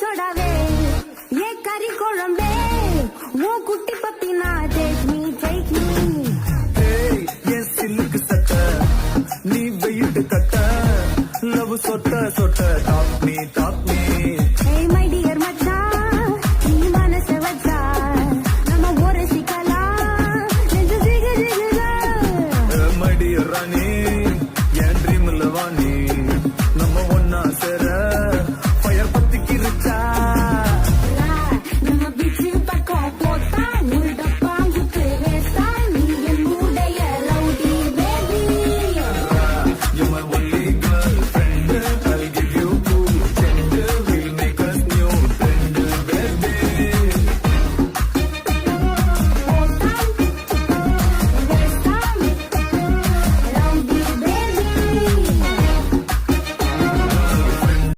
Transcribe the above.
சொடாவே ஏ கறி குழம்பே உன் குட்டி பப்பினா டேக் மீ ஏய் என் சில்லுக்கு சட்ட நீ வெயிட்டு கட்ட லவ் சொட்ட சொட்ட டாப் மீ